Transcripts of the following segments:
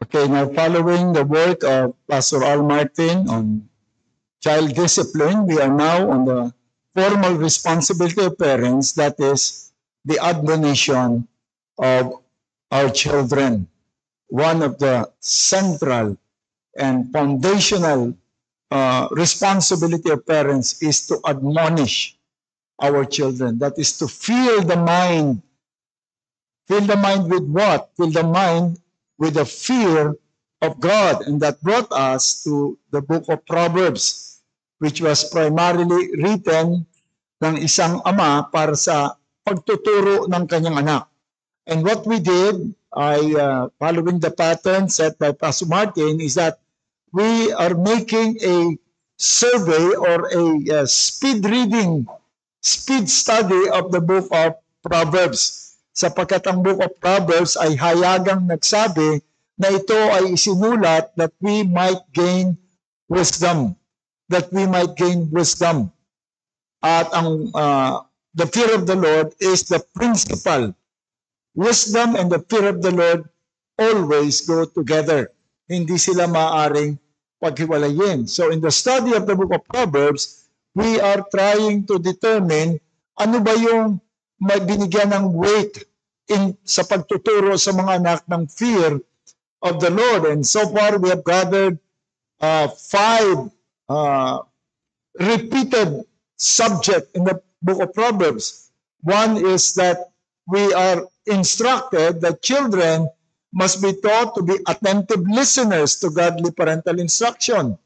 Okay, now following the work of Pastor Al Martin on child discipline, we are now on the formal responsibility of parents, that is the admonition of our children. One of the central and foundational responsibility of parents is to admonish our children. That is to fill the mind. Fill the mind with what? Fill the mind with the fear of God. And that brought us to the book of Proverbs, which was primarily written ng isang ama para sa pagtuturo ng kanyang anak. And what we did, following the pattern set by Pastor Martin, is that we are making a survey or a speed study of the book of Proverbs. Sapagkat ang book of Proverbs ay hayagang nagsabi na ito ay isinulat that we might gain wisdom. That we might gain wisdom. At ang the fear of the Lord is the principal. Wisdom and the fear of the Lord always go together. Hindi sila maaaring paghiwalayin. So in the study of the book of Proverbs, we are trying to determine ano ba yung may binigyan ng weight sa pagtuturo sa mga anak ng fear of the Lord. And so far, we have gathered 5 repeated subjects in the book of Proverbs. One is that we are instructed that children must be taught to be attentive listeners to godly parental instruction.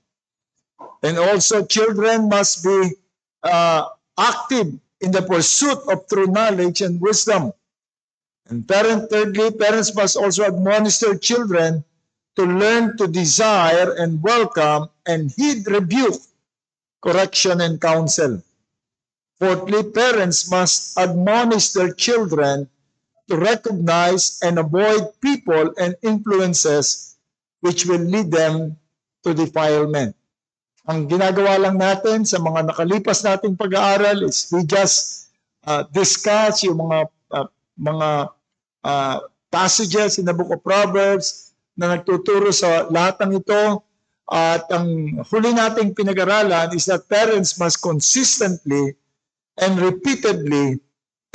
And also, children must be active in the pursuit of true knowledge and wisdom. And thirdly, parents must also admonish their children to learn to desire and welcome and heed rebuke, correction, and counsel. Fourthly, parents must admonish their children to recognize and avoid people and influences which will lead them to defilement. Ang ginagawa lang natin sa mga nakalipas nating pag-aaral is we just discuss yung mga passages in the book of Proverbs na nagtuturo sa lahat ng ito. At ang huli nating pinag-aralan is that parents must consistently and repeatedly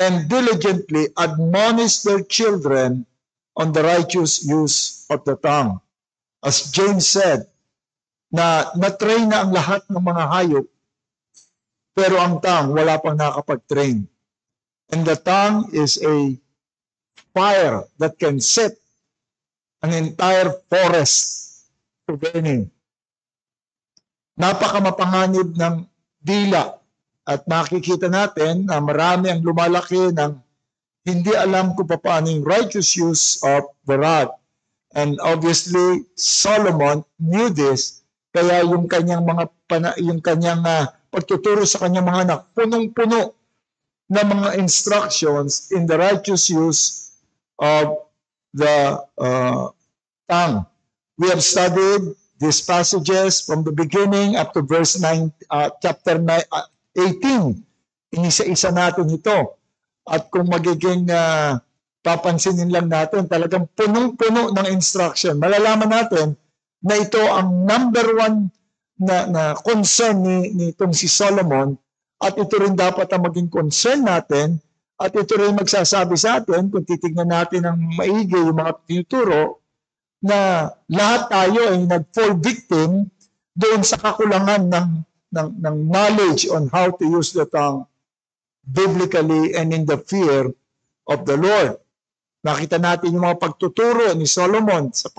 and diligently admonish their children on the righteous use of the tongue. As James said, na na-train na ang lahat ng mga hayop, pero ang tongue wala pang nakapag-train. And the tongue is a fire that can set an entire forest to burning. Napakamapanganib ng dila at makikita natin na marami ang lumalaki ng hindi alam kung paano yung righteous use of the rod. And obviously, Solomon knew this. Kaya yung kanyang pagtuturo sa kanyang mga anak, punong-puno na mga instructions in the righteous use of the tongue. We have studied these passages from the beginning up to verse 9, chapter 18. Inisa-isa natin ito. At kung magiging papansinin lang natin, talagang punong-puno ng instruction. Malalaman natin na ito ang number one na concern ni itong si Solomon, at ito rin dapat ang maging concern natin, at ito rin magsasabi sa atin, kung titignan natin ang maigi yung mga tinuturo, na lahat tayo ay nag-fall victim doon sa kakulangan ng knowledge on how to use the tongue biblically and in the fear of the Lord. Nakita natin yung mga pagtuturo ni Solomon sa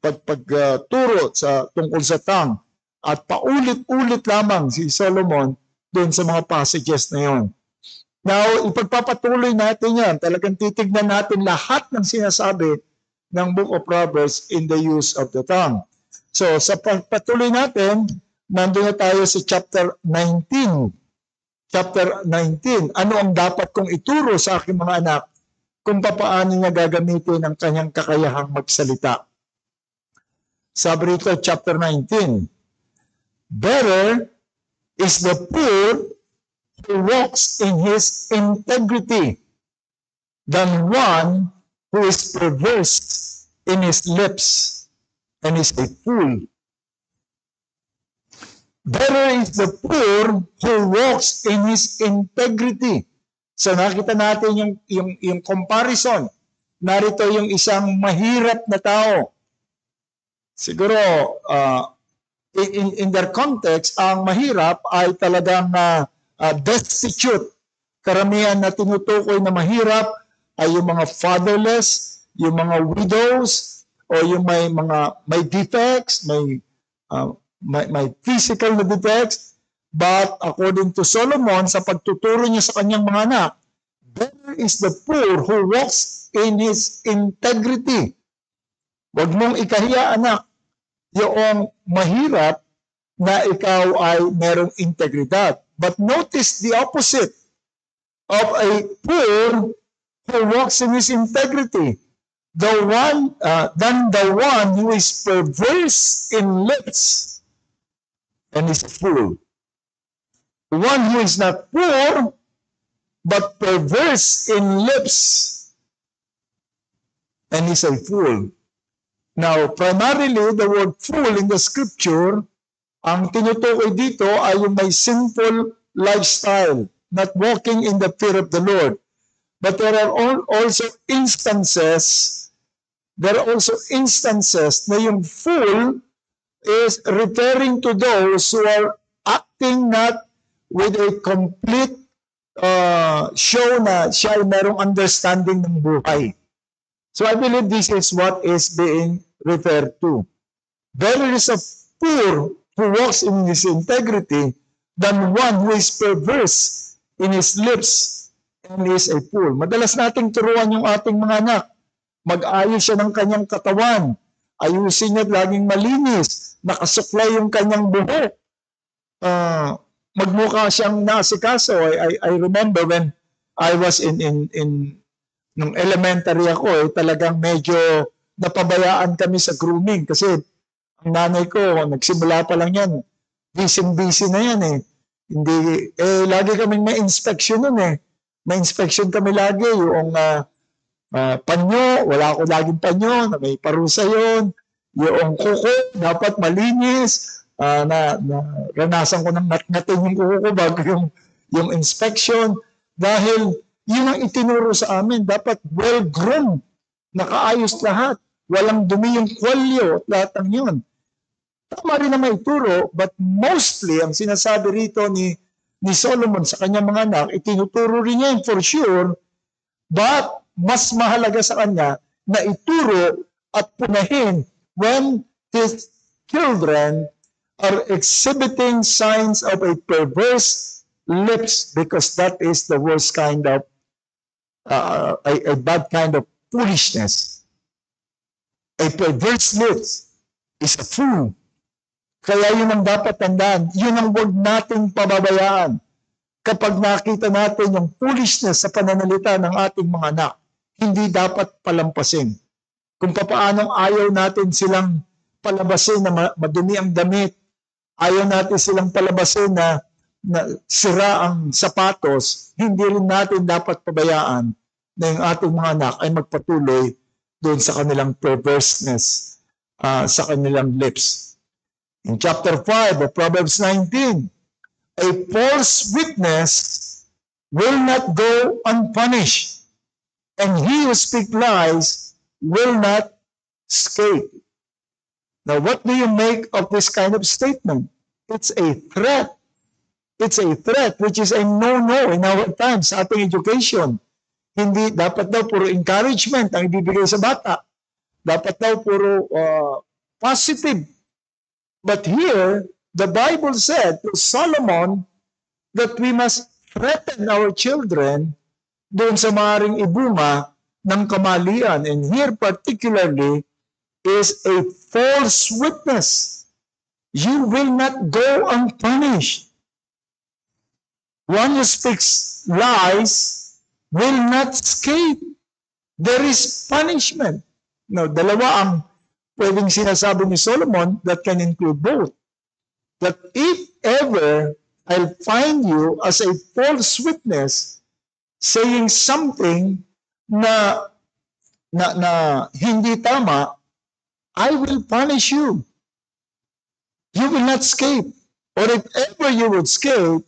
pagturo sa tungkol sa tongue, at paulit-ulit lamang si Solomon doon sa mga passages na yon. Now, ipagpapatuloy natin yan. Talagang titignan natin lahat ng sinasabi ng Book of Proverbs in the use of the tongue. So, sa pagpatuloy natin, nandun na tayo sa chapter 19. Chapter 19. Ano ang dapat kong ituro sa aking mga anak kung paano niya gagamitin ang kanyang kakayahang magsalita? Sabi rito, chapter 19. Better is the poor who walks in his integrity than one who is perverse in his lips, and is a fool. Better is the poor who walks in his integrity. So nakita natin yung comparison. Narito yung isang mahirap na tao. Siguro, in their context, ang mahirap ay talagang destitute. Karamihan na tinutukoy na mahirap ay yung mga fatherless, yung mga widows, o yung may defects, may physical na defects. But according to Solomon, sa pagtuturo niya sa kanyang mga anak, better is the poor who walks in his integrity. Huwag mong ikahiya, anak, yung mahirap na ikaw ay merong integridad. But notice the opposite of a poor who walks in his integrity. Than the one who is perverse in lips and is a fool. The one who is not poor, but perverse in lips, and is a fool. Now, primarily, the word fool in the scripture, ang tinutukoy dito ay yung may sinful lifestyle, not walking in the fear of the Lord. But there are also instances na yung fool is referring to those who are acting not with a complete show na siya ay merong understanding ng buhay. So I believe this is what is being referred to. Better is a poor who walks in his integrity than one who is perverse in his lips and is a fool. Madalas nating turuan yung ating mga anak. Mag-ayos siya ng kanyang katawan. Ayusin niya laging malinis. Nakasuklay yung kanyang buhok. Magmukha siyang naasikaso. I remember when I was nung elementary ako, talagang medyo napabayaan kami sa grooming kasi ang nanay ko, nagsimula pa lang yan. Busy na yan eh. Lagi kaming may inspection nun eh. May inspection kami lagi. Yung panyo, wala ako laging panyo, na may parusa yun. Yung kuko, dapat malinis. Ranasan ko ng ngat-ngatin yung kuko ko bago yung inspection. Dahil yun ang itinuro sa amin. Dapat well-groomed. Nakaayos lahat. Walang dumi yung kwalyo at lahat ng yun. Tama rin na may turo, but mostly, ang sinasabi rito ni Solomon sa kanyang mga anak, itinuturo rin niya for sure, but mas mahalaga sa kanya na ituro at punahin when his children are exhibiting signs of a perverse lips, because that is the worst kind of a bad kind of foolishness. A perverse lips is a fool. Kaya yun ang dapat tandaan. Yun ang huwag nating pababayaan. Kapag nakita natin yung foolishness sa pananalita ng ating mga anak, hindi dapat palampasin. Kung papaanong ayaw natin silang palabasin na madumi ang damit, ayaw natin silang palabasin na sira ang sapatos, hindi rin natin dapat pabayaan na yung ating mga anak ay magpatuloy doon sa kanilang perverseness, sa kanilang lips. In chapter 5 of Proverbs 19, a false witness will not go unpunished, and he who speaks lies will not escape. Now, what do you make of this kind of statement? It's a threat. It's a threat, which is a no-no in our times sa ating education. Hindi, dapat daw puro encouragement ang ibibigay sa bata. Dapat daw puro positive. But here, the Bible said to Solomon that we must threaten our children doon sa maaaring ibuma ng kamalian. And here particularly is a false witness. You will not go unpunished. One who speaks lies will not escape. There is punishment. Now, dalawa ang pwedeng sinasabi ni Solomon that can include both. That if ever I'll find you as a false witness saying something na na hindi tama, I will punish you. You will not escape. Or if ever you would escape,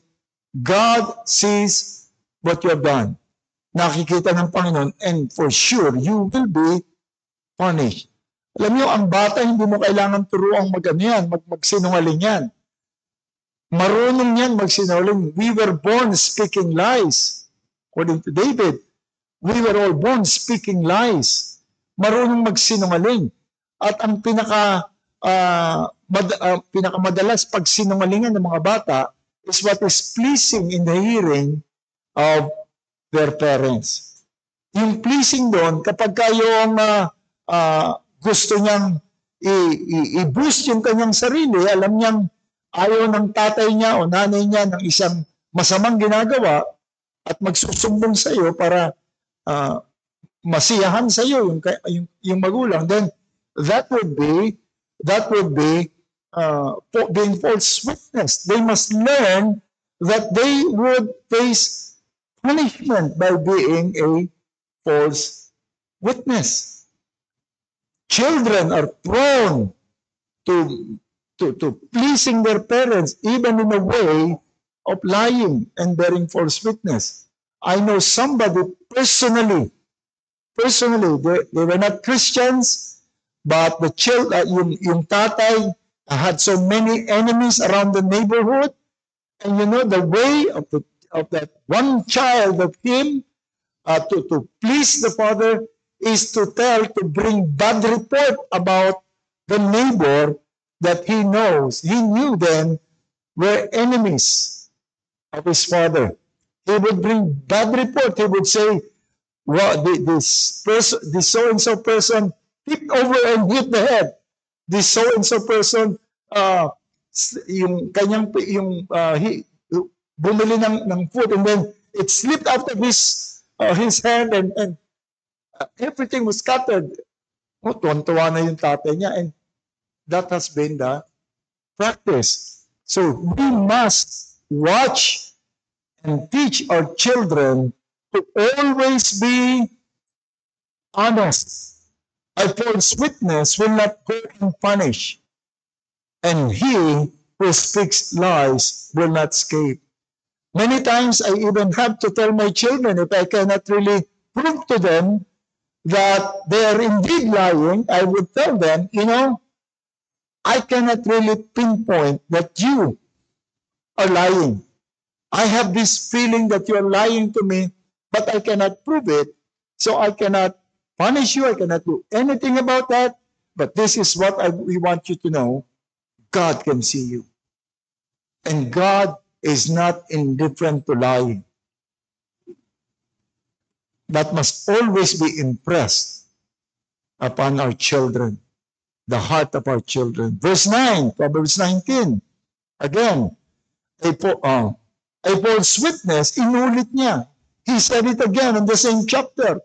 God sees what you have done. Nakikita ng Panginoon, and for sure, you will be punished. Alam niyo, ang bata, hindi mo kailangan turuang magsinungaling yan. Marunong yan magsinungaling. We were born speaking lies. According to David, we were all born speaking lies. Marunong magsinungaling. At ang pinakamadalas pagsinungalingan ng mga bata is what is pleasing in the hearing of their parents. Yung pleasing doon, kapag kayong gusto niyang i-boost yung kanyang sarili, alam niyang ayaw ng tatay niya o nanay niya ng isang masamang ginagawa at magsusumbong sa iyo para masiyahan sa iyo yung magulang, then that would be being false witness. They must learn that they would face punishment by being a false witness. Children are prone to pleasing their parents, even in a way of lying and bearing false witness. I know somebody personally, they were not Christians, but the yung tatay had so many enemies around the neighborhood, and you know the way of that one child of him to please the father is to bring bad report about the neighbor that he knew them were enemies of his father. He would bring bad report. He would say, well, this so-and-so person tipped over and hit the head. This so-and-so person, bumili ng food and then it slipped out of his hand and everything was scattered. Tuwan-tuwa na yung tatay niya, and that has been the practice. So we must watch and teach our children to always be honest. A false witness will not go unpunished, and he who speaks lies will not escape. Many times I even have to tell my children, if I cannot really prove to them that they are indeed lying, I would tell them, I cannot really pinpoint that you are lying. I have this feeling that you are lying to me, but I cannot prove it, so I cannot punish you, I cannot do anything about that, but this is what we want you to know. God can see you. And God is not indifferent to lying. That must always be impressed upon our children, the heart of our children. Verse 9, Proverbs 19. Again, a false witness, inulit niya. He said it again in the same chapter,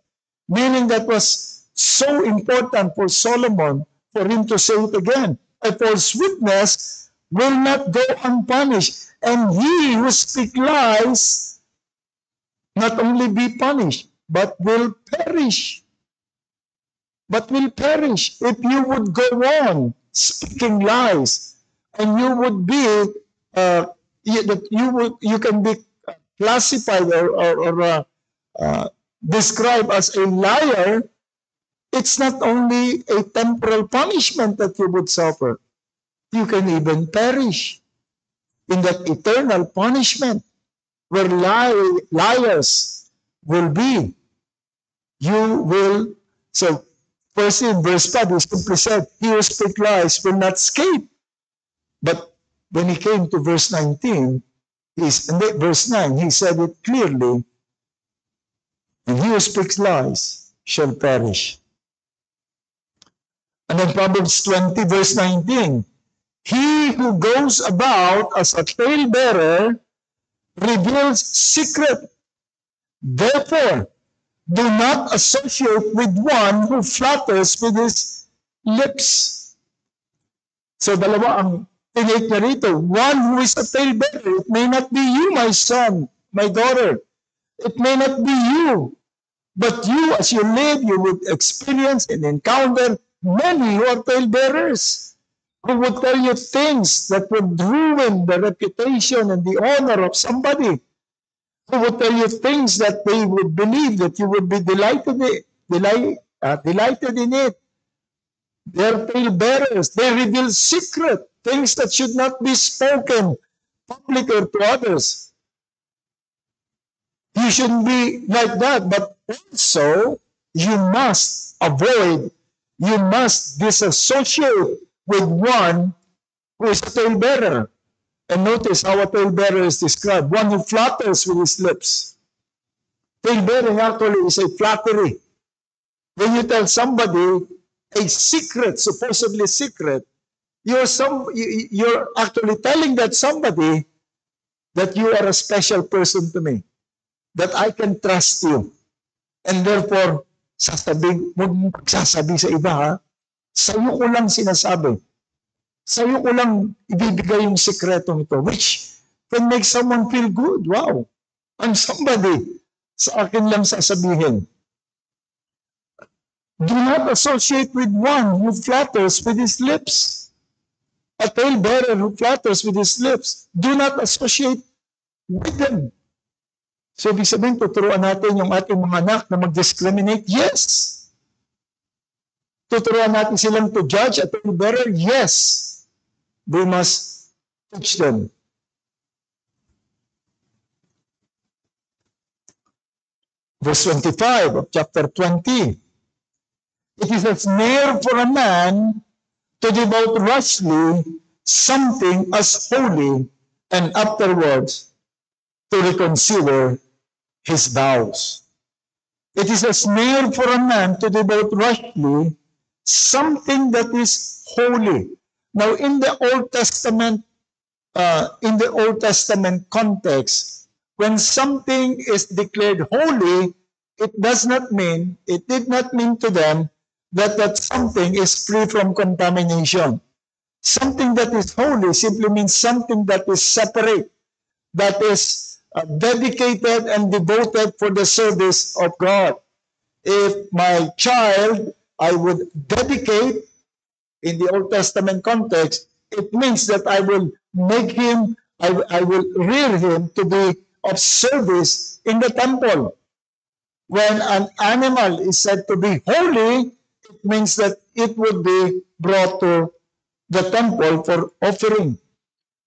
meaning that was so important for Solomon for him to say it again. A false witness will not go unpunished, and he who speaks lies not only be punished, but will perish. But will perish if you would go on speaking lies, and you would be you can be classified or described as a liar. It's not only a temporal punishment that you would suffer. You can even perish in that eternal punishment where liars will be. You will, so first in verse 5, he simply said, he who speaks lies will not escape. But when he came to verse 19, verse 9, he said it clearly, and he who speaks lies shall perish. And then Proverbs 20, verse 19, he who goes about as a talebearer reveals secret. Therefore, do not associate with one who flatters with his lips. So dalawa ang tinake niya rito. One who is a talebearer. It may not be you, my son, my daughter. It may not be you But you, as you live, you would experience and encounter many who are talebearers, who would tell you things that would ruin the reputation and the honor of somebody, who would tell you things that they would believe that you would be delighted in it. They're talebearers. They reveal secret things that should not be spoken public or to others. You shouldn't be like that, but also you must avoid, you must disassociate with one who is a talebearer. And notice how a talebearer is described, one who flatters with his lips. Talebearing actually is a flattery. When you tell somebody a secret, supposedly secret, you're actually telling that somebody that you are a special person to me, that I can trust you. And therefore, huwag mong pagsasabi sa iba, ha? Sa'yo ko lang sinasabi. Sa'yo ko lang ibibigay yung sikretong ito, which can make someone feel good. Wow, I'm somebody. Sa akin lang sasabihin. Do not associate with one who flatters with his lips. A talebearer who flatters with his lips. Do not associate with them. So, ibig sabihin, tuturuan natin yung ating mga anak na mag-discriminate? Yes. Tuturuan natin silang to judge a talebearer? Yes. We must teach them. Verse 25 of chapter 20. It is a snare for a man to devote rashly something as holy and afterwards to reconsider his vows. It is a snare for a man to devote rashly something that is holy. Now, in the Old Testament context, when something is declared holy, it did not mean to them that something is free from contamination. Something that is holy simply means something that is separate, that is dedicated and devoted for the service of God. If my child, I would dedicate, in the Old Testament context, it means that I will make him, I will rear him to be of service in the temple. When an animal is said to be holy, it means that it would be brought to the temple for offering.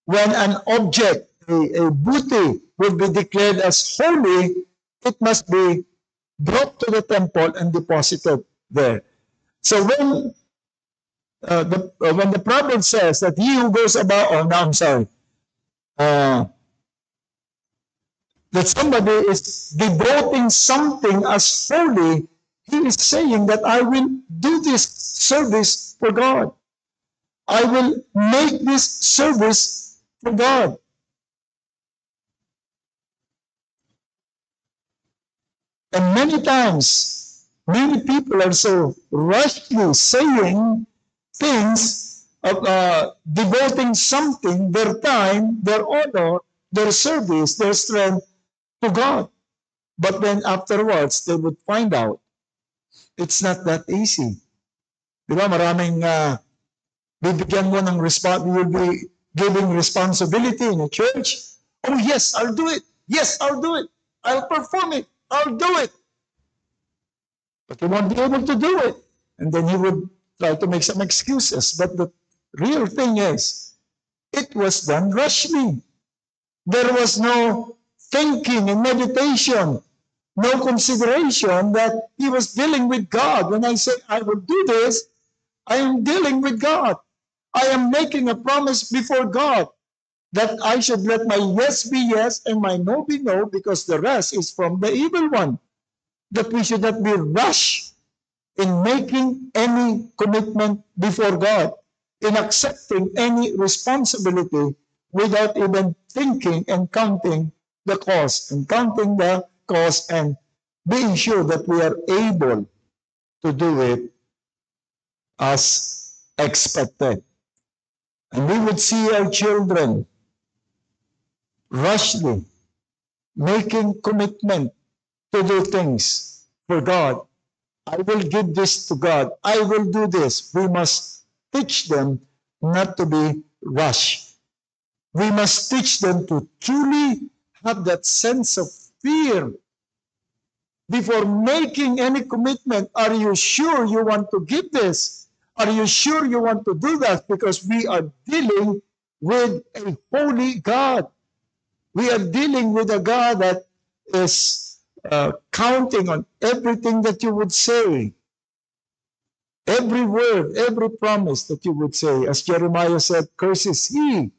When an object, a booty, will be declared as holy, it must be brought to the temple and deposited there. So when the proverb says that he who goes about, that somebody is devoting something as holy, he is saying that I will do this service for God. I will make this service for God. And many times, many people are so rashly saying things of devoting something, their time, their honor, their service, their strength to God. But then afterwards, they would find out it's not that easy. Di ba? Maraming bibigyan mo ng you will be giving responsibility in a church. Oh yes, I'll do it. Yes, I'll do it. I'll perform it. I'll do it. But you won't be able to do it. And then he would try to make some excuses. But the real thing is, it was done rashly. There was no thinking and meditation, no consideration that he was dealing with God. When I say I will do this, I am dealing with God. I am making a promise before God that I should let my yes be yes and my no be no, because the rest is from the evil one. That we should not be rushed in making any commitment before God, in accepting any responsibility without even thinking and counting the cost, and being sure that we are able to do it as expected. And we would see our children rashly making commitment to do things for God. I will give this to God. I will do this. We must teach them not to be rushed. We must teach them to truly have that sense of fear before making any commitment. Are you sure you want to give this? Are you sure you want to do that? Because we are dealing with a holy God. We are dealing with a God that is counting on everything that you would say. Every word, every promise that you would say. As Jeremiah said, curses he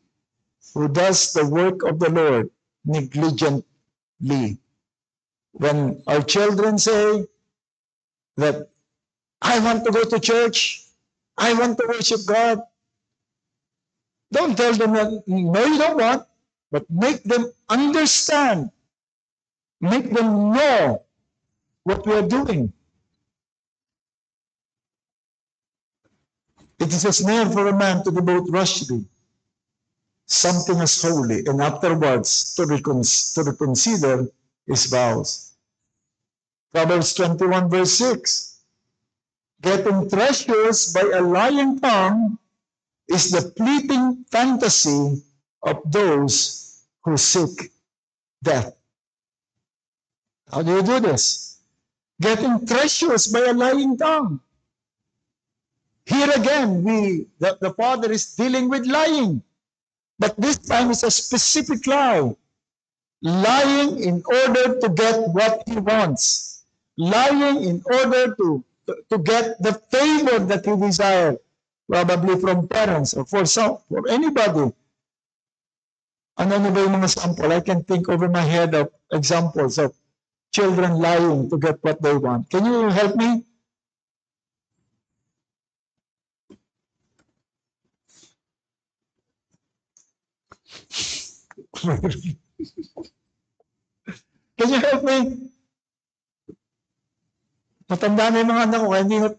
who does the work of the Lord negligently. When our children say that, I want to go to church, I want to worship God, don't tell them that, no, you don't want, but make them understand, make them know what we are doing. It is a snare for a man to devote rashly something as holy, and afterwards to reconsider his vows. Proverbs 21 verse 6. Getting treasures by a lying tongue is the fleeting fantasy of those who seek death. How do you do this? Getting treasures by a lying tongue. Here again, the father is dealing with lying. But this time it's a specific lie. Lying in order to get what he wants. Lying in order to get the favor that he desires. Probably from parents or for anybody. Ano ba yung mga sample? I can think over my head of examples of children lying to get what they want. Can you help me? Can you help me? Matanda na yung mga anak ko, kaya hindi na...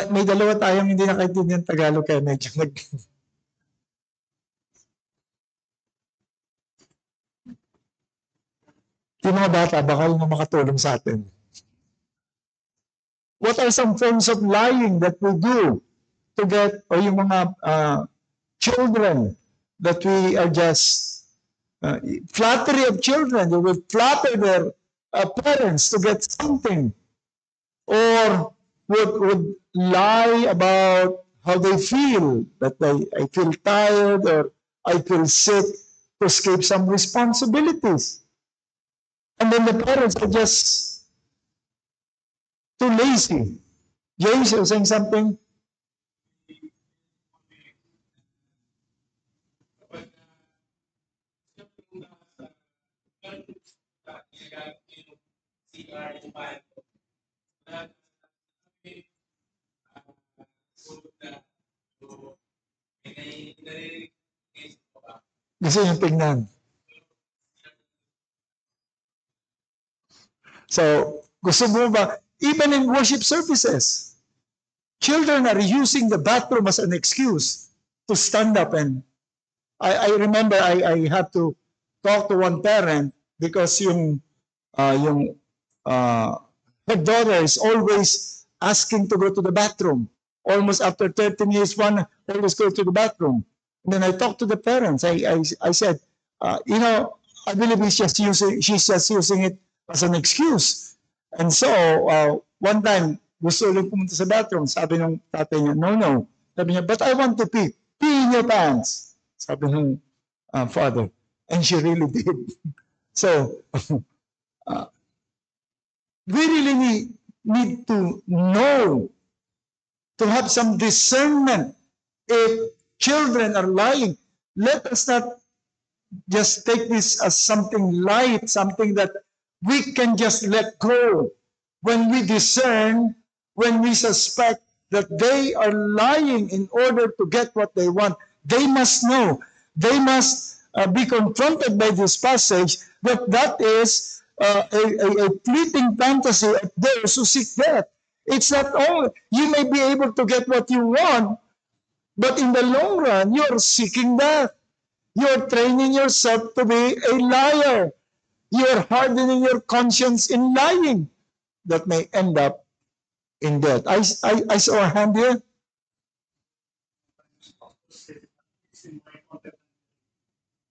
May dalawa tayong hindi nakaintindihan Tagalog, kaya medyo yung mga bata, baka yung makatulong sa atin. What are some forms of lying that we do to get, or yung mga children that we are just flattery of children, they will flatter their parents to get something, or would lie about how they feel, that I feel tired or I feel sick, to escape some responsibilities. And then the parents are just too lazy. James, you're saying something? Gusto yung tingnan. So, gusto mo ba, even in worship services, children are using the bathroom as an excuse to stand up. And I remember I had to talk to one parent because her daughter is always asking to go to the bathroom. Almost after 13 years, one always go to the bathroom. And then I talked to the parents. I said, I believe she's just using it as an excuse. And so, one time, gusto ulit pumunta sa bathroom. Sabi ng tatay niya, no. Sabi niya, but I want to pee. Pee in your pants. Sabi ng father. And she really did. So, we really need to know, to have some discernment. If children are lying, let us not just take this as something light, something that we can just let go. When we discern, when we suspect that they are lying in order to get what they want, they must know, they must be confronted by this passage that is a fleeting fantasy of those who seek death. It's not only, you may be able to get what you want, but in the long run, you're seeking death. You're training yourself to be a liar. You are hardening your conscience in lying that may end up in death. I saw a hand here.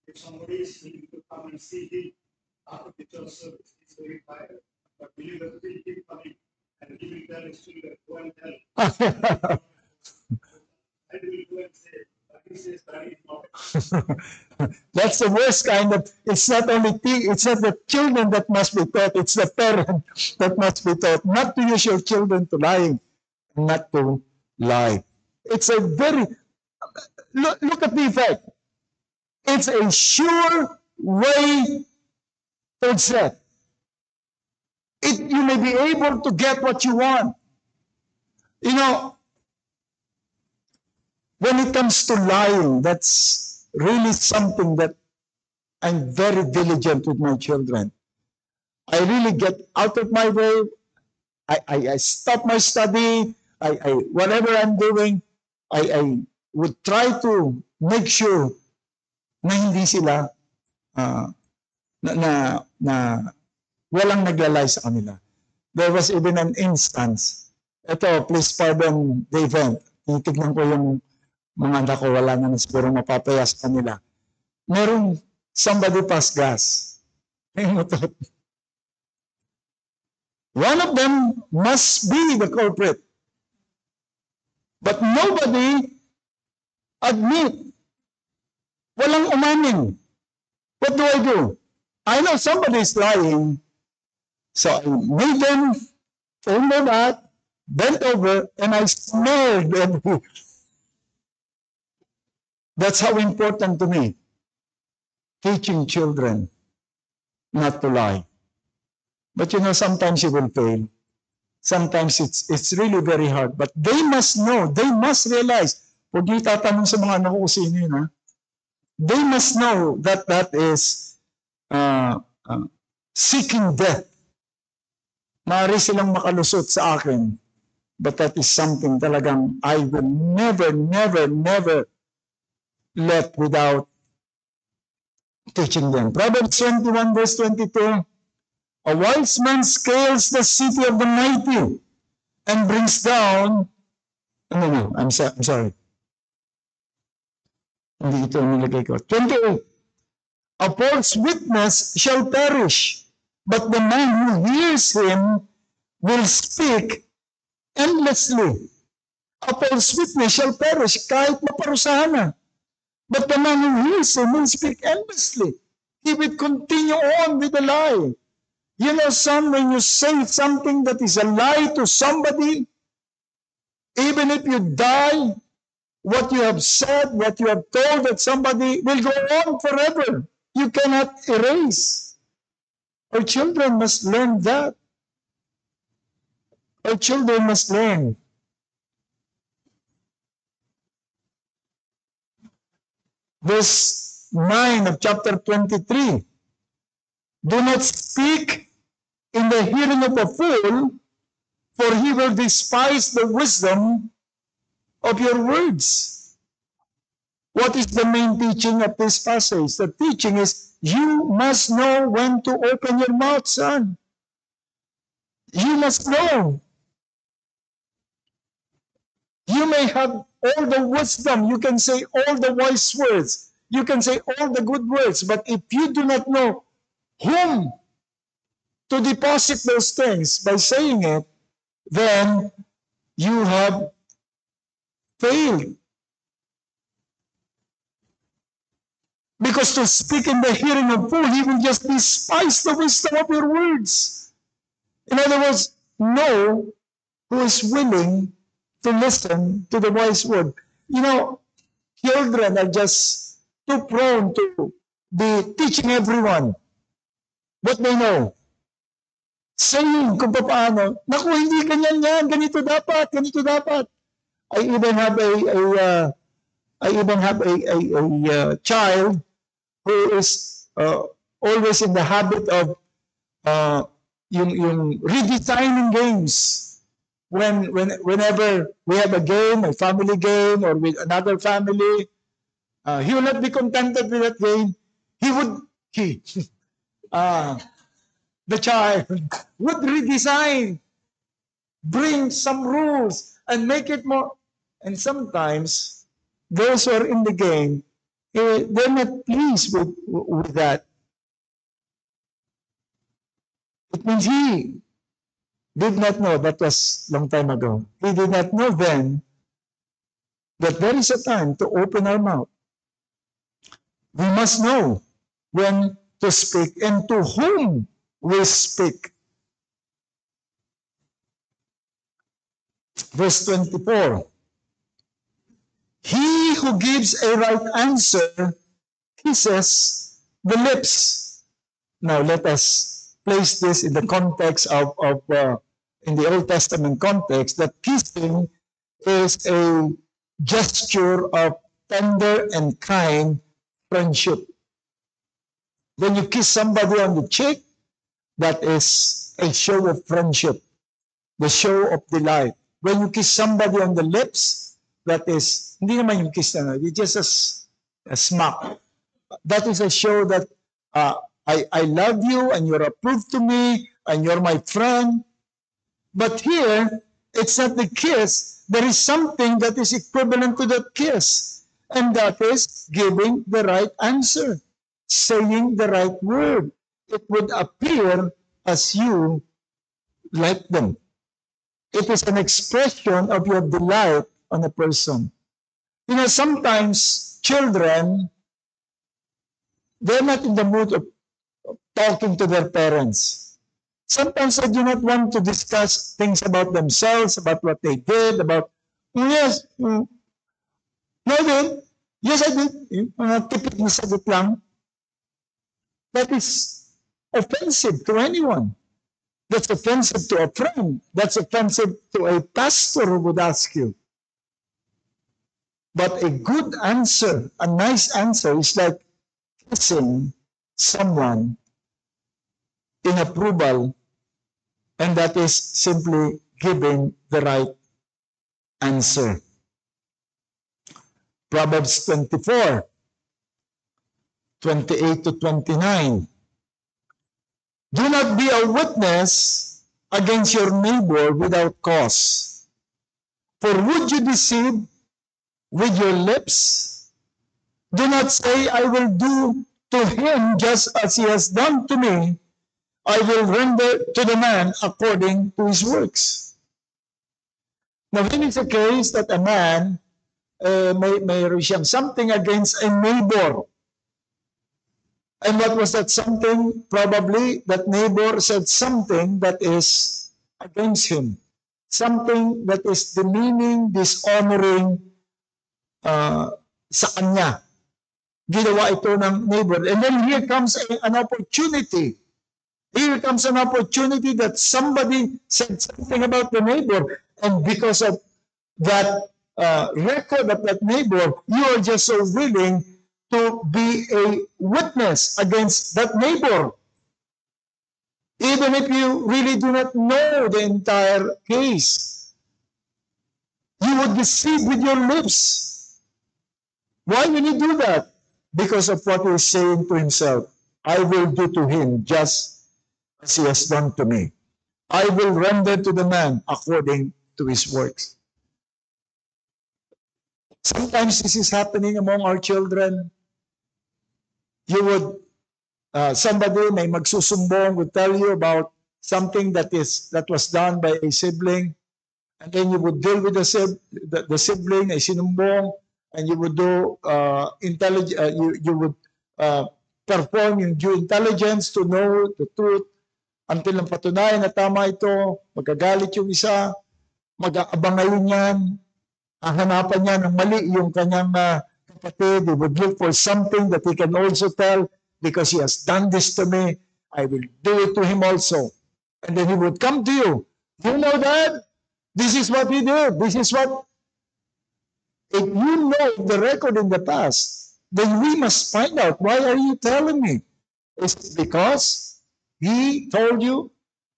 If somebody is willing to come and see him after the church service, he's very tired. But will you definitely keep coming and giving them his children, go and tell? I will go and say, but he says that is not. That's the worst kind of, it's not the children that must be taught, it's the parent that must be taught not to use your children to lying, not to lie. It's a very, look at the effect. It's a sure way towards death. You may be able to get what you want. You know, when it comes to lying, that's really something that I'm very diligent with my children. I really get out of my way. I stop my study. Whatever I'm doing, I would try to make sure na hindi sila walang naglalay sa kanila. There was even an instance. Ito, please pardon the event. Titignan ko yung mga anak ko, wala na siguro mapapaya sa kanila. Merong somebody pass gas. One of them must be the culprit. But nobody admit. Walang umamin. What do? I know somebody is lying. So I made them turn their back, bent over, and I snared them. That's how important to me. Teaching children not to lie. But you know, sometimes you will fail. Sometimes it's really very hard. But they must know, they must realize, huwag niyo tatanong sa mga anak ko sino yun, ha? They must know that that is seeking death. Maaari silang makalusot sa akin. But that is something talagang I will never let without teaching them. Proverbs 21 verse 22, a wise man scales the city of the mighty and brings down, I'm sorry. Hindi ito nilagay ko. 28, a false witness shall perish, but the man who hears him will speak endlessly. A false witness shall perish, kahit maparusahan na. But the man who hears him will speak endlessly. He will continue on with the lie. You know, son, when you say something that is a lie to somebody, even if you die, what you have said, what you have told that somebody will go on forever. You cannot erase. Our children must learn that. Our children must learn. Verse 9 of chapter 23. Do not speak in the hearing of a fool, for he will despise the wisdom of your words. What is the main teaching of this passage? The teaching is you must know when to open your mouth, son. You must know. You may have all the wisdom. You can say all the wise words. You can say all the good words. But if you do not know whom to deposit those things by saying it, then you have failed. Because to speak in the hearing of fool, he will just despise the wisdom of your words. In other words, know who is willing to listen to the wise word. You know, children are just too prone to be teaching everyone what they know. Saying kung paano, naku, hindi ganyan yan, ganito dapat, ganito dapat. I even have a child who is always in the habit of yung redesigning games. Whenever we have a game, a family game, or with another family, he will not be contented with that game. the child would redesign, bring some rules, and make it more. And sometimes those who are in the game, they're not pleased with that. It means he did not know, that was long time ago. He did not know then that there is a time to open our mouth. We must know when to speak and to whom we speak. Verse 24. He who gives a right answer kisses the lips. Now let us place this in the context of in the Old Testament context, that kissing is a gesture of tender and kind friendship. When you kiss somebody on the cheek, that is a show of friendship, the show of delight. When you kiss somebody on the lips, that is, hindi naman yung kiss na, it's just a smack. That is a show that I love you and you're approved to me and you're my friend. But here, it's not the kiss. There is something that is equivalent to that kiss. And that is giving the right answer, saying the right word. It would appear as you like them. It is an expression of your delight on a person. You know, sometimes children, they're not in the mood of talking to their parents. Sometimes they do not want to discuss things about themselves, about what they did, about, yes, no, I did. Yes, I did. Yung mga tipid na sagot lang. That is offensive to anyone. That's offensive to a friend. That's offensive to a pastor who would ask you. But a good answer, a nice answer, is like kissing someone in approval, and that is simply giving the right answer. Proverbs 24, 28 to 29. Do not be a witness against your neighbor without cause. For would you deceive with your lips? Do not say, I will do to him just as he has done to me. I will render to the man according to his works. Now, when it's a case that a man mayroon siyang something against a neighbor, and what was that something? Probably that neighbor said something that is against him, something that is demeaning, dishonoring sa kanya. Ginawa ito ng neighbor. And then here comes an opportunity. Here comes an opportunity that somebody said something about the neighbor, and because of that record of that neighbor, you are just so willing to be a witness against that neighbor. Even if you really do not know the entire case, you would deceive with your lips. Why will you do that? Because of what he is saying to himself. I will do to him just as he has done to me. I will render to the man according to his works. Sometimes this is happening among our children. You would, somebody may magsusumbong would tell you about something that was done by a sibling, and then you would deal with the sibling, ay sinumbong, and you would do you would perform yung due intelligence to know the truth until ang patunayan na tama ito, magagalit yung isa, mag-aabangayin yan, hahanapan niya ng mali yung kanyang kapatid. He would look for something that he can also tell, because he has done this to me, I will do it to him also. And then he would come to you. You know that? This is what he did. This is what... If you know the record in the past, then we must find out, why are you telling me? Is it because he told you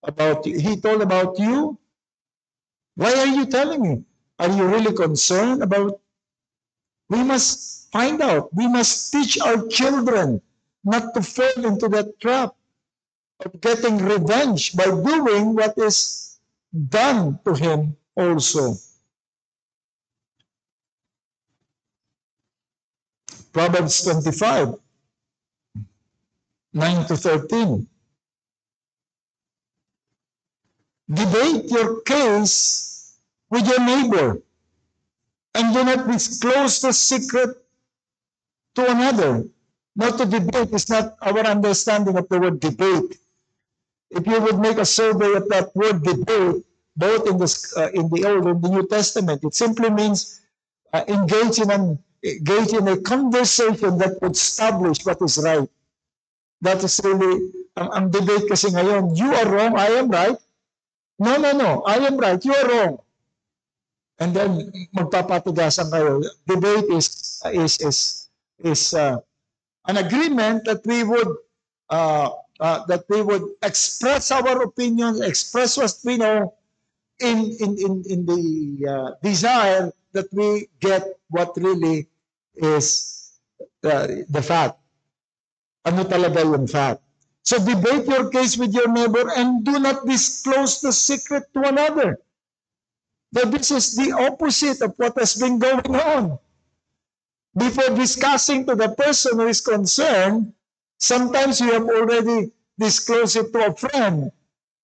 about you? Why are you telling me? Are you really concerned about? We must find out. We must teach our children not to fall into that trap. of getting revenge by doing what is done to him also. Proverbs 25, 9 to 13. Debate your case with your neighbor, and do not disclose the secret to another. Not to debate is not our understanding of the word debate. If you would make a survey of that word debate, both in the Old and the New Testament, it simply means engage in a conversation that would establish what is right. That is really, ang debate kasi ngayon, you are wrong, I am right. No, I am right, you are wrong. And then magpapatigasan kayo. Debate is an agreement that we would express our opinions, express what we know in the desire that we get what really is the fact. Ano talaga yung fact? So debate your case with your neighbor and do not disclose the secret to another. But this is the opposite of what has been going on. Before discussing to the person who is concerned, sometimes you have already disclosed it to a friend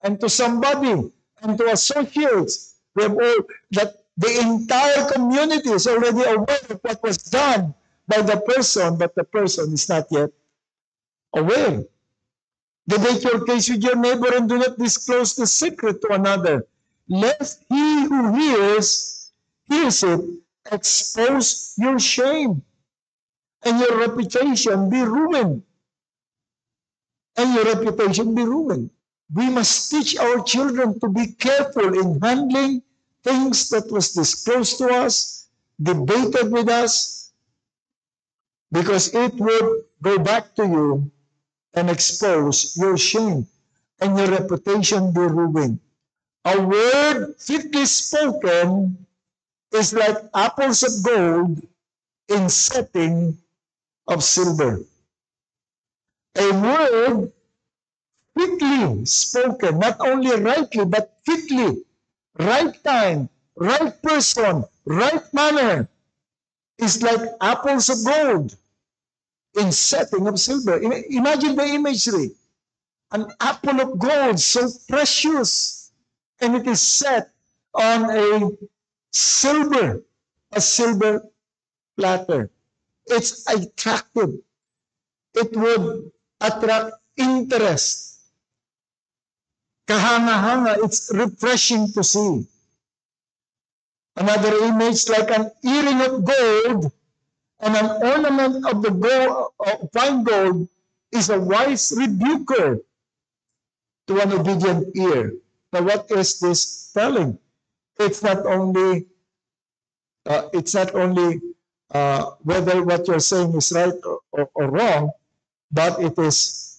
and to somebody and to associates. We have all that the entire community is already aware of what was done by the person, but the person is not yet aware. Debate your case with your neighbor and do not disclose the secret to another, lest he who hears it expose your shame and your reputation be ruined. We must teach our children to be careful in handling things that was disclosed to us, debated with us, because it would go back to you and expose your shame and your reputation be ruined. A word fitly spoken is like apples of gold in setting of silver. A word fitly spoken, not only rightly, but fitly, right time, right person, right manner, is like apples of gold in setting of silver. Imagine the imagery. An apple of gold, so precious, and it is set on a silver platter. It's attractive. It would attract interest. Kahanga-hanga, it's refreshing to see. Another image like an earring of gold and an ornament of the fine gold is a wise rebuker to an obedient ear. Now, what is this telling? It's not only whether what you're saying is right or wrong, but it is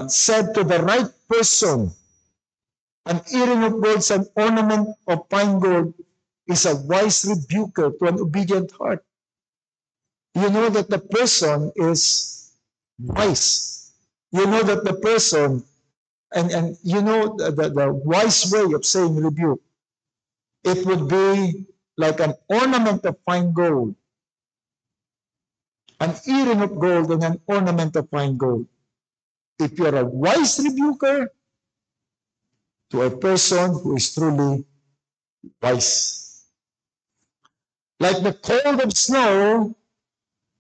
said to the right person. An earring of gold, an ornament of fine gold, is a wise rebuker to an obedient heart. You know that the person is wise. You know that the person, and you know the wise way of saying rebuke. It would be like an ornament of fine gold. An earring of gold and an ornament of fine gold. If you're a wise rebuker to a person who is truly wise. Like the cold of snow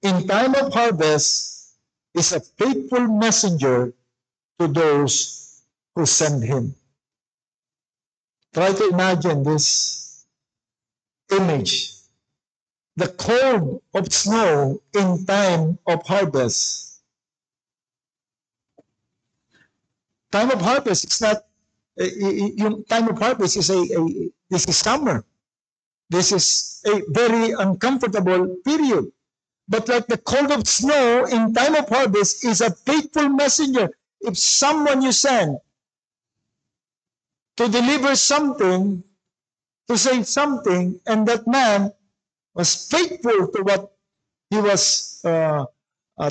in time of harvest is a faithful messenger to those who send him. Try to imagine this image. The cold of snow in time of harvest. Time of harvest is not, yung time of harvest is this is summer. This is a very uncomfortable period. But like the cold of snow in time of harvest is a faithful messenger. If someone you send to deliver something, to say something, and that man was faithful to what he was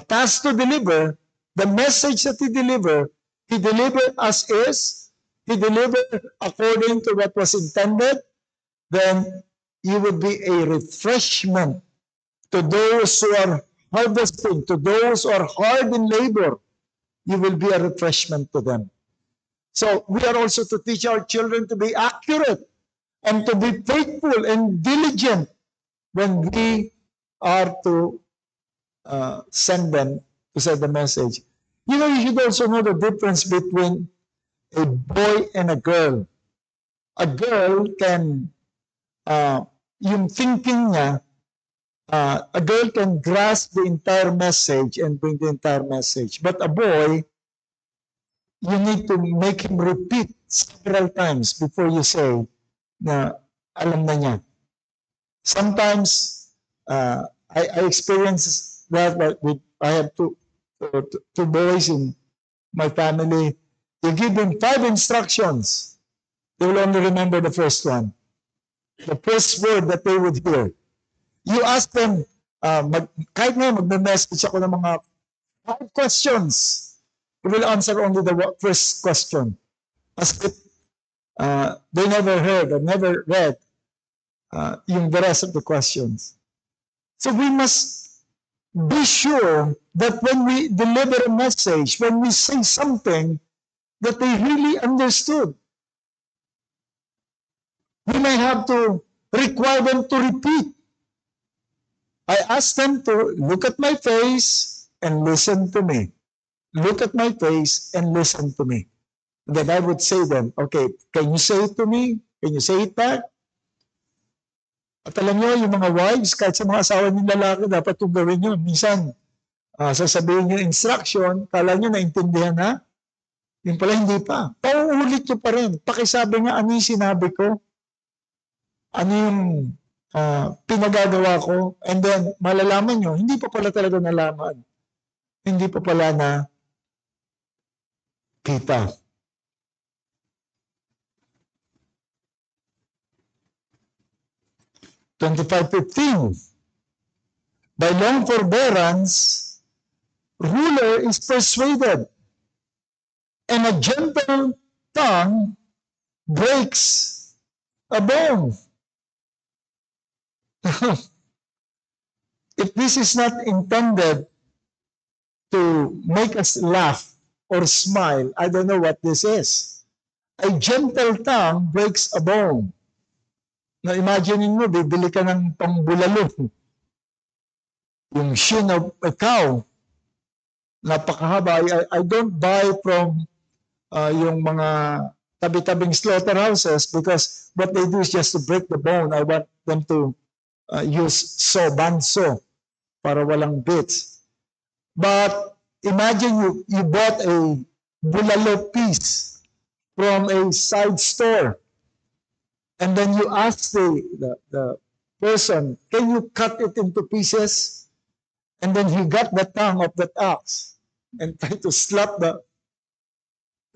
tasked to deliver, the message that he delivered, He delivered as is, He delivered according to what was intended, then you would be a refreshment to those who are harvesting, to those who are hard in labor. You will be a refreshment to them. So we are also to teach our children to be accurate and to be faithful and diligent when we are to send them to send the message. You know, you should also know the difference between a boy and a girl. A girl can, yung thinking niya, a girl can grasp the entire message and bring the entire message. But a boy, you need to make him repeat several times before you say na alam na niya. Sometimes, I experience that with, I have two boys in my family. You give them 5 instructions. They will only remember the first one. The first word that they would hear. You ask them, kahit ngayon magme-message ako ng mga 5 questions, they will answer only the first question. As if they never heard or never read yung the rest of the questions. So we must be sure that when we deliver a message, when we say something, that they really understood. We may have to require them to repeat. I ask them to look at my face and listen to me. Look at my face and listen to me. Then I would say them, okay, can you say it to me? Can you say it back? At alam nyo, yung mga wives, kahit sa mga asawa ng lalaki, dapat itong gawin nyo. Minsan, sasabihin nyo instruction, kala nyo naintindihan na, yung pala hindi pa. Pauulit nyo pa rin. Pakisabi nga, ano yung sinabi ko? Ano yung pinagagawa ko? And then, malalaman nyo, hindi pa pala talaga nalaman. Hindi pa pala na kita. (25:15) By long forbearance, ruler is persuaded, and a gentle tongue breaks a bone. If this is not intended to make us laugh or smile, I don't know what this is. A gentle tongue breaks a bone. Now imagine mo, bibili ka ng pangbulalo. Yung shin of a cow, napakahaba. I don't buy from yung mga tabi-tabing slaughterhouses because what they do is just to break the bone. I want them to use banso para walang bits. But imagine you bought a bulalo piece from a side store. And then you ask the person, can you cut it into pieces? And then he got the tongue of that ox and tried to slap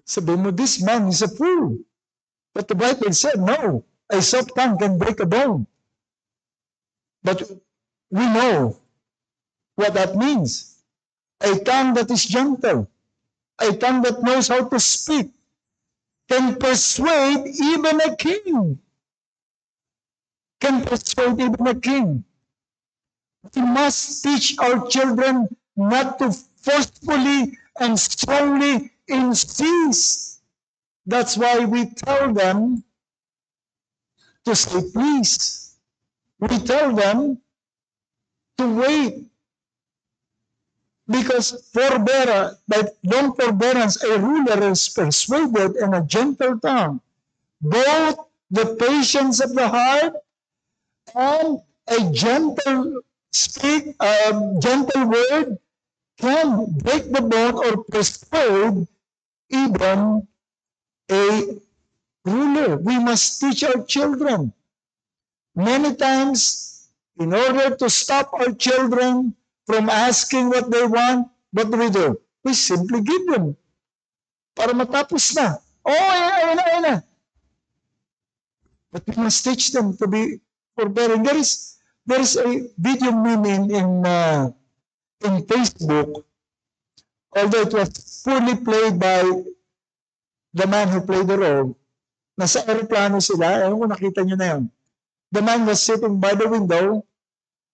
sabi mo, this man is a fool. But the Bible said, no, a soft tongue can break a bone. But we know what that means. A tongue that is gentle, a tongue that knows how to speak, can persuade even a king. Can persuade even a king. We must teach our children not to forcefully and strongly insist. That's why we tell them to say please. We tell them to wait. Because by long forbearance, a ruler is persuaded, and a gentle tongue, both the patience of the heart and a gentle word can break the bone or persuade even a ruler. We must teach our children. Many times, in order to stop our children from asking what they want, what do? We simply give them. Para matapos na. Oh, ayun na. But we must teach them to be forbearing. There is a video meme in Facebook, although it was poorly played by the man who played the role, nasa aeroplano sila, ewan ko nakita nyo na yun. The man was sitting by the window,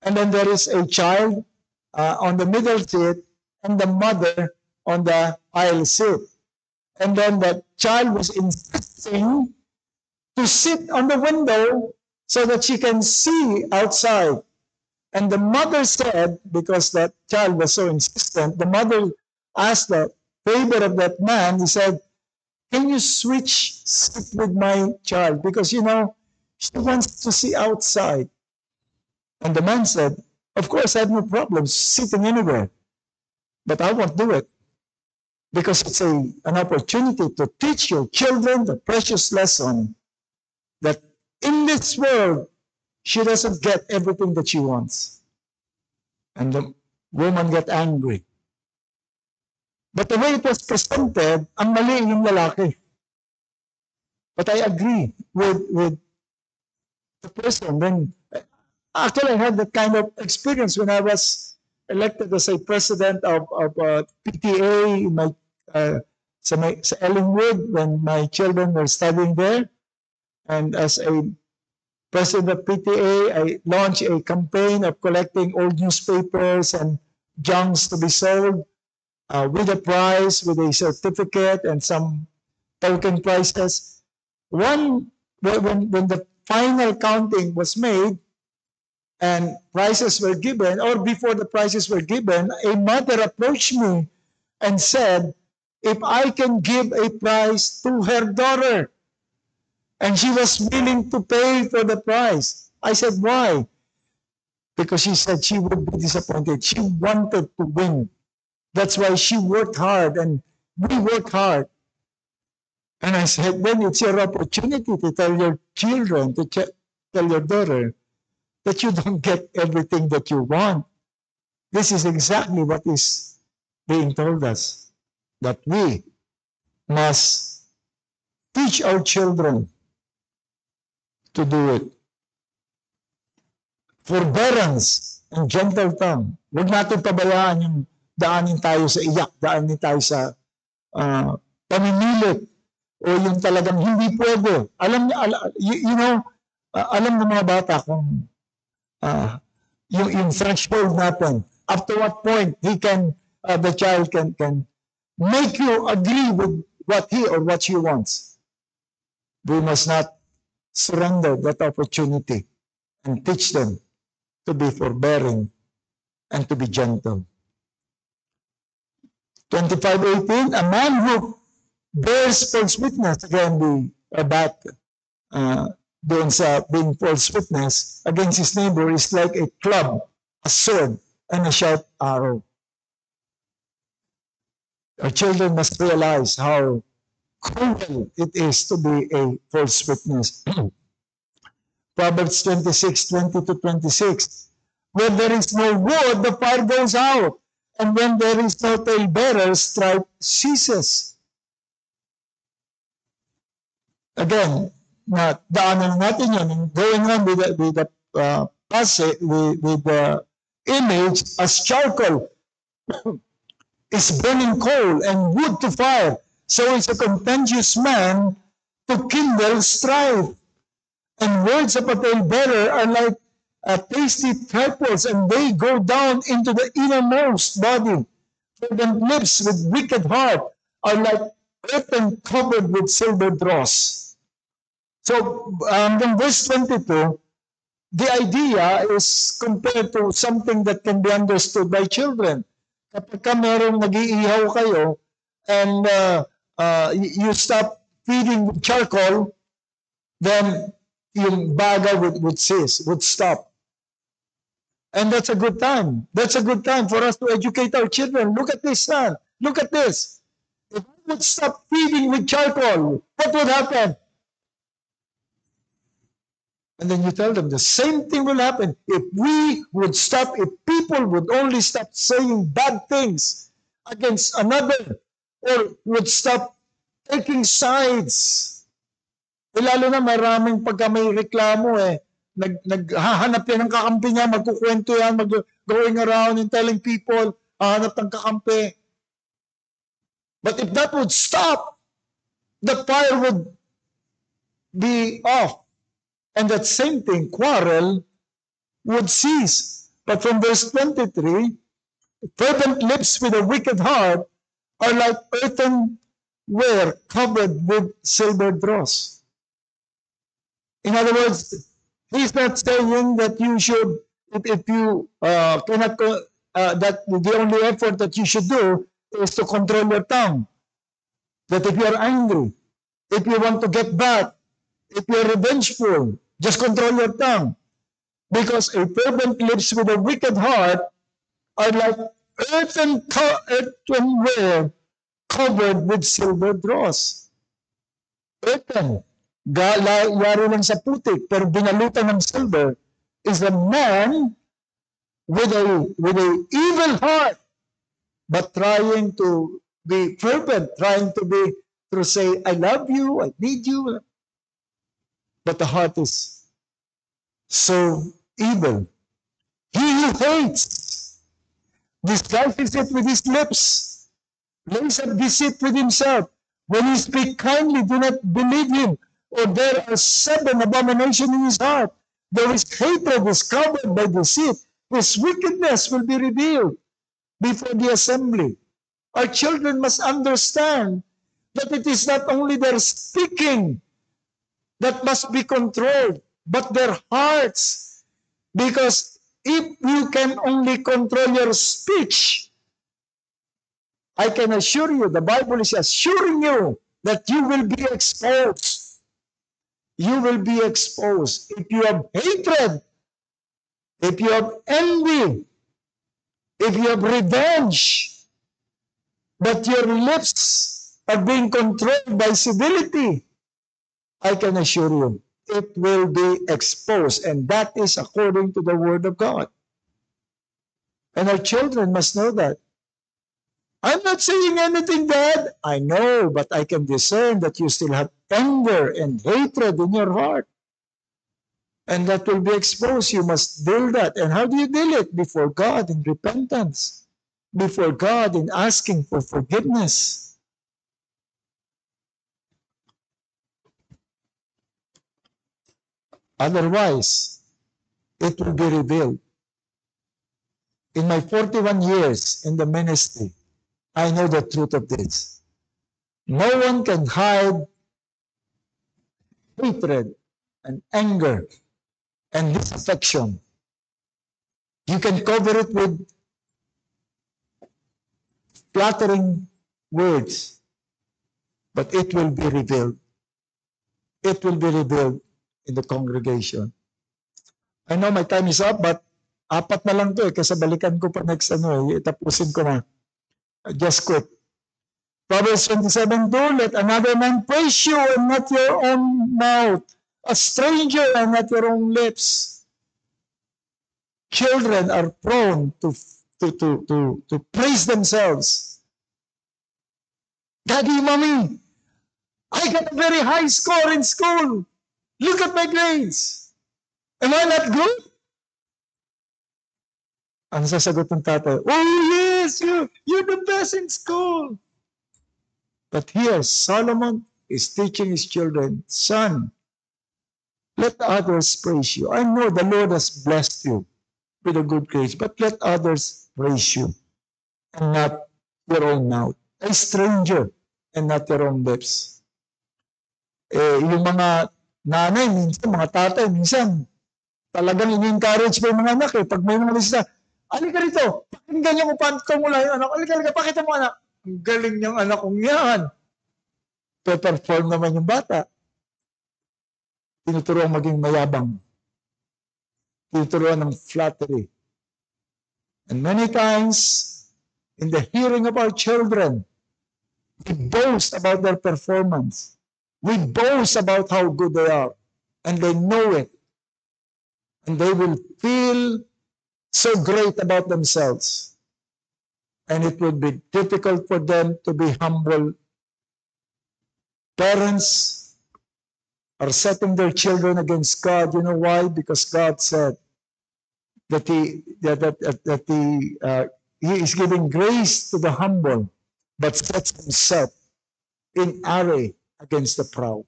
and then there is a child on the middle seat, and the mother on the aisle seat. And then the child was insisting to sit on the window so that she can see outside. And the mother said, because that child was so insistent, the mother asked the favor of that man. He said, can you switch seat with my child? Because, you know, she wants to see outside. And the man said, of course, I have no problem sitting anywhere, but I won't do it. Because it's an opportunity to teach your children the precious lesson that in this world, she doesn't get everything that she wants. And the woman got angry. But the way it was presented, ang mali yung lalaki. But I agree with the person. When, actually, I had that kind of experience when I was elected as a president of PTA in my, sa Ellingwood when my children were studying there. And as a president of PTA, I launched a campaign of collecting old newspapers and junks to be sold with a prize, with a certificate, and some token prizes. When the final counting was made and prizes were given, or before the prizes were given, a mother approached me and said, if I can give a prize to her daughter. And she was willing to pay for the prize. I said, why? Because she said she would be disappointed. She wanted to win. That's why she worked hard, and we worked hard. And I said, then it's your opportunity to tell your children, to tell your daughter, that you don't get everything that you want. This is exactly what is being told us, that we must teach our children to do it. Forbearance and gentle tongue. Huwag natin pabayaan yung daanin tayo sa iyak, daanin tayo sa pamimilit, o yung talagang hindi pwede. Alam ng mga bata kung yung threshold natin, up to what point the child can make you agree with what he or what she wants. We must not surrender that opportunity and teach them to be forbearing and to be gentle. 25:18, a man who bears false witness, again we are back doon sa being false witness against his neighbor, is like a club, a sword, and a sharp arrow. Our children must realize how cruel it is to be a false witness. Proverbs 26:20-26. Where there is no wood, the fire goes out. And when there is no talebearer, strife ceases. Again, daanan natin yun. Going on with the passage, with the image, as charcoal is burning coal and wood to fire, so is a contentious man to kindle strife. And words of a talebearer are like tasty trifles, and they go down into the innermost body. Fervent lips with wicked heart are like earthen covered with silver dross. So, in verse 22, the idea is compared to something that can be understood by children. Kapag merong nag-iihaw kayo and you stop feeding with charcoal, then yung baga would cease, would stop. And that's a good time. That's a good time for us to educate our children. Look at this, son. Look at this. If we would stop feeding with charcoal, what would happen? And then you tell them the same thing will happen if we would stop, if people would only stop saying bad things against another, or would stop taking sides. Lalo na maraming pagka may reklamo naghahanap yan ng kakampi niya, magkukwento yan, going around and telling people, hahanap ng kakampi. But if that would stop, the fire would be off. And that same thing, quarrel, would cease. But from verse 23, fervent lips with a wicked heart are like earthenware covered with silver dross. In other words, he's not saying that you should, if you cannot, that the only effort that you should do is to control your tongue. That if you are angry, if you want to get back, if you are revengeful, just control your tongue. Because a fervent lips with a wicked heart are like earthenware covered with silver dross. Earthen, yari lang sa putik, pero binalutan ng silver, is a man with a evil heart, but trying to be fervent, trying to say, I love you, I need you. But the heart is so evil. He who hates disguises it with his lips, lays up deceit with himself. When he speaks kindly, do not believe him, or there are 7 abominations in his heart. Though his hatred is covered by deceit, his wickedness will be revealed before the assembly. Our children must understand that it is not only their speaking that must be controlled, but their hearts. Because if you can only control your speech, I can assure you, the Bible is assuring you that you will be exposed. You will be exposed. If you have hatred, if you have envy, if you have revenge, but your lips are being controlled by civility, I can assure you, it will be exposed. And that is according to the Word of God. And our children must know that. I'm not saying anything bad. I know, but I can discern that you still have anger and hatred in your heart. And that will be exposed. You must deal that. And how do you deal it? Before God in repentance. Before God in asking for forgiveness. Otherwise, it will be revealed. In my 41 years in the ministry, I know the truth of this. No one can hide hatred and anger and disaffection. You can cover it with flattering words, but it will be revealed. It will be revealed in the congregation. I know my time is up, but 4 na lang to kasi balikan ko pa next tapusin ko na. Just quick. Proverbs 27:2, let another man praise you and not your own mouth, a stranger and not your own lips. Children are prone to praise themselves. Daddy, mommy, I got a very high score in school. Look at my grades. Am I not good? Ang sasagot ng tatay, oh yes, you're the best in school. But here, Solomon is teaching his children, son, let others praise you. I know the Lord has blessed you with a good grades, but let others praise you and not your own mouth. A stranger and not your own lips. Yung mga nanay, minsan, mga tatay, minsan, talagang in-encourage pa yung mga anak Pag may mga lista, alika rito, pakinggan niyo kung mula yung anak. Alika, pakita mo anak. Ang galing niyang anak kong yan. Pe-perform naman yung bata. Tinuturuan maging mayabang. Tinuturuan ng flattery. And many times, in the hearing of our children, we boast about their performance. We boast about how good they are. And they know it. And they will feel so great about themselves. And it would be difficult for them to be humble. Parents are setting their children against God. You know why? Because God said that He is giving grace to the humble, but sets Himself in array against the proud.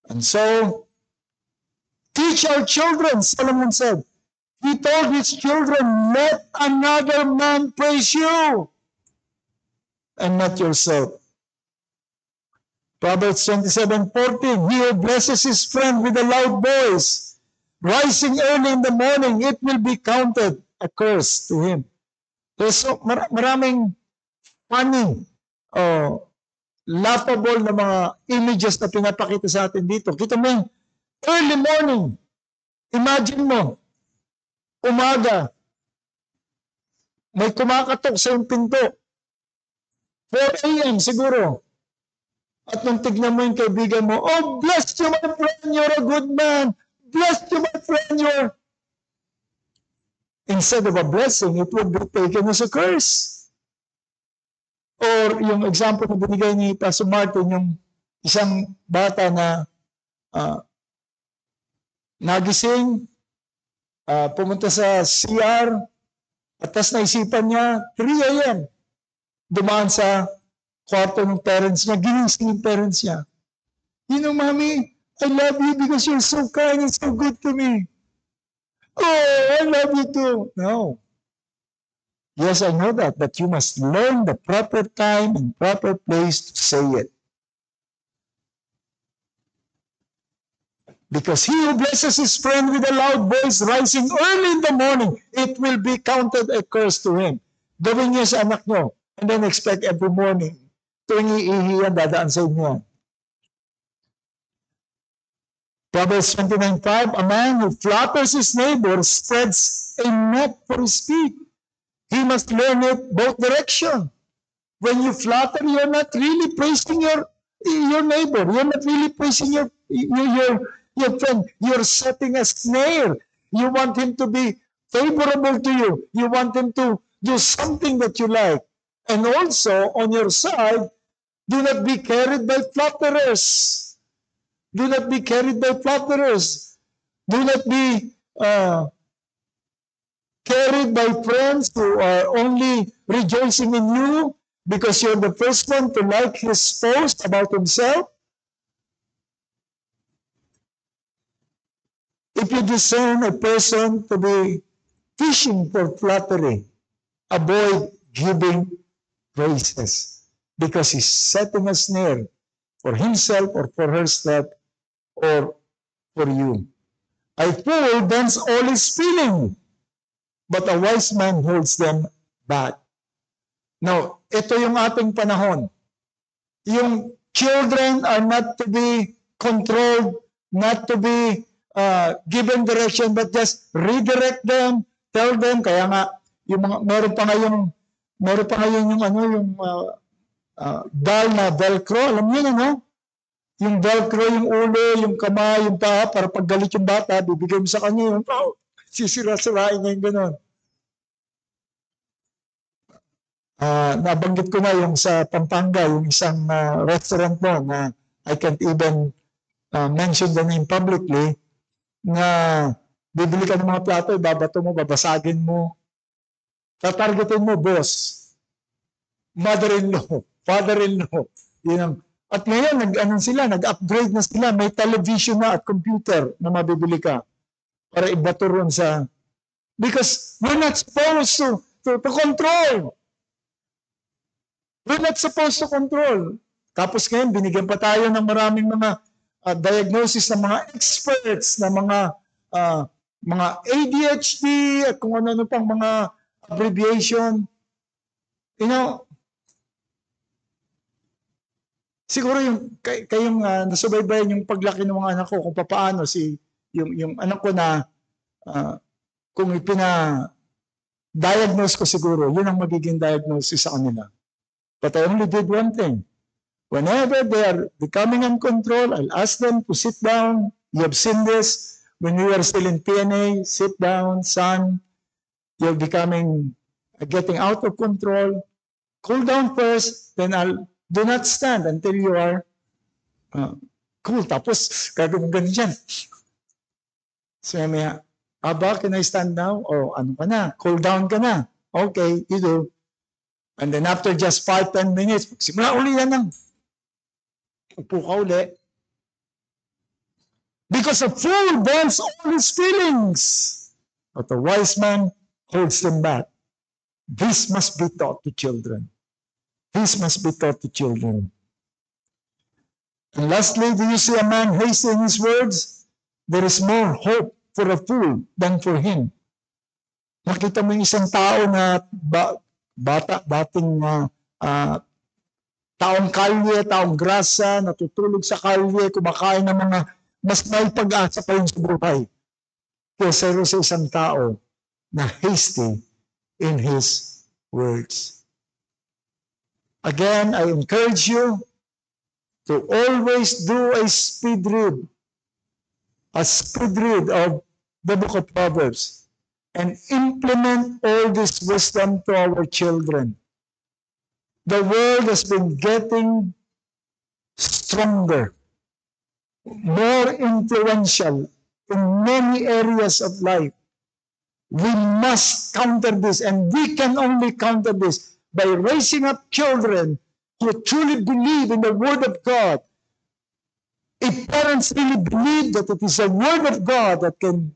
And so, teach our children, Solomon said. He told his children, let another man praise you and not yourself. Proverbs 27:14, he who blesses his friend with a loud voice, rising early in the morning, it will be counted a curse to him. So, maraming funny, laughable na mga images na pinapakita sa atin dito. Kita mo yung early morning. Imagine mo, umaga, may kumakatok sa yung pinto. 4 a.m. siguro. At nung tignan mo yung kaibigan mo, oh, bless you, my friend, you're a good man. Bless you, my friend, you're... Instead of a blessing, it would be taken as a curse. Or yung example na binigay ni Pastor Martin, yung isang bata na nagising, pumunta sa CR, at tas naisipan niya, 3 a.m., dumaan sa kwarto ng parents niya, ginising yung parents niya. You know, Mommy, I love you because you're so kind and so good to me. Oh, I love you too. No. Yes, I know that, but you must learn the proper time and proper place to say it. Because he who blesses his friend with a loud voice rising early in the morning, it will be counted a curse to him. Gawin niyo sa anak niyo, and then expect every morning, tuwing iihi yan, dadaan sa inyo. Proverbs 29:5, a man who flatters his neighbor spreads a net for his feet. He must learn it both direction. When you flatter, you're not really praising your neighbor. You're not really praising your friend. You're setting a snare. You want him to be favorable to you. You want him to do something that you like. And also, on your side, do not be carried by flatterers. Do not be carried by flatterers. Do not be carried by friends who are only rejoicing in you because you're the first one to like his post about himself. If you discern a person to be fishing for flattery, avoid giving praises because he's setting a snare for himself or for herself or for you. A fool vents all his feeling, but a wise man holds them back. Now, ito yung ating panahon. Yung children are not to be controlled, not to be given direction, but just redirect them, tell them. Kaya nga, yung mga, meron pa ngayon yung ball na Velcro. Alam niyo na, no? Yung Velcro, yung ulo, yung kamay, yung paa, para paggalit yung bata, bibigay mo sa kanya yung sisira-sirain niya yung gano'n. Nabanggit ko na yung sa Pampanga, yung isang restaurant mo na I can't even mention the name publicly, na bibili ka ng mga plato, ibabato mo, babasagin mo, tatargetin mo, boss, mother-in-law, father-in-law, yun ang. At ngayon, nag-upgrade na sila. May television na at computer na mabibili ka para ibato ron sa... Because we're not supposed to control. We're not supposed to control. Tapos ngayon, binigyan pa tayo ng maraming mga diagnosis ng mga experts, na mga ADHD at kung ano-ano pang mga abbreviation. You know, siguro kayong nasubaybayan yung paglaki ng mga anak ko, kung paano yung anak ko na kung ipina-diagnose ko siguro, yun ang magiging diagnosis sa kanila. But I only did one thing. Whenever they are becoming uncontrolled, I'll ask them to sit down. You have seen this when we were still in PNA. Sit down, son. You're getting out of control. Cool down first, then do not stand until you are cool. Tapos, gagawin ganun dyan. So, Aba, can I stand now? O ano ka na? Cool down ka na. Okay, you do. And then after just 5-10 minutes, simula uli yan ng Upo ka uli. Because a fool vents all his feelings, but a wise man holds them back. This must be taught to children. This must be taught to children. And lastly, do you see a man hasty in his words? There is more hope for a fool than for him. Nakita mo yung isang tao na dating taong kalye, taong grasa, natutulog sa kalye, kumakain ng mga mas may pag-asa pa yun sa buhay. Kesa sa isang tao na hasty in his words. Again, I encourage you to always do a speed read of the book of Proverbs and implement all this wisdom to our children. The world has been getting stronger, more influential in many areas of life. We must counter this, and we can only counter this by raising up children who truly believe in the Word of God. If parents really believe that it is the Word of God that can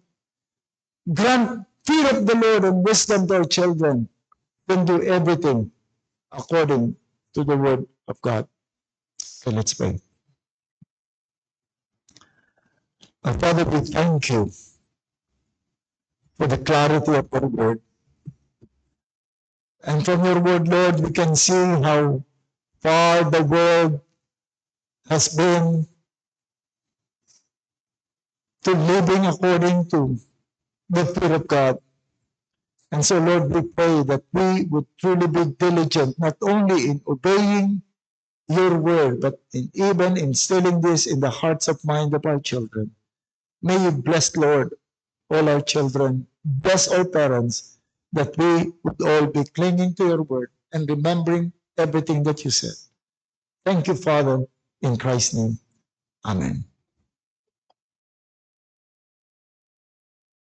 grant fear of the Lord and wisdom to our children, then do everything according to the Word of God. Okay, let's pray. Our Father, we thank you for the clarity of your Word. And from your Word, Lord, we can see how far the world has been to living according to the fear of God. And so, Lord, we pray that we would truly be diligent, not only in obeying your word, but even instilling this in the hearts and minds of our children. May you bless, Lord, all our children, bless our parents, that we would all be clinging to your word and remembering everything that you said. Thank you, Father, in Christ's name. Amen.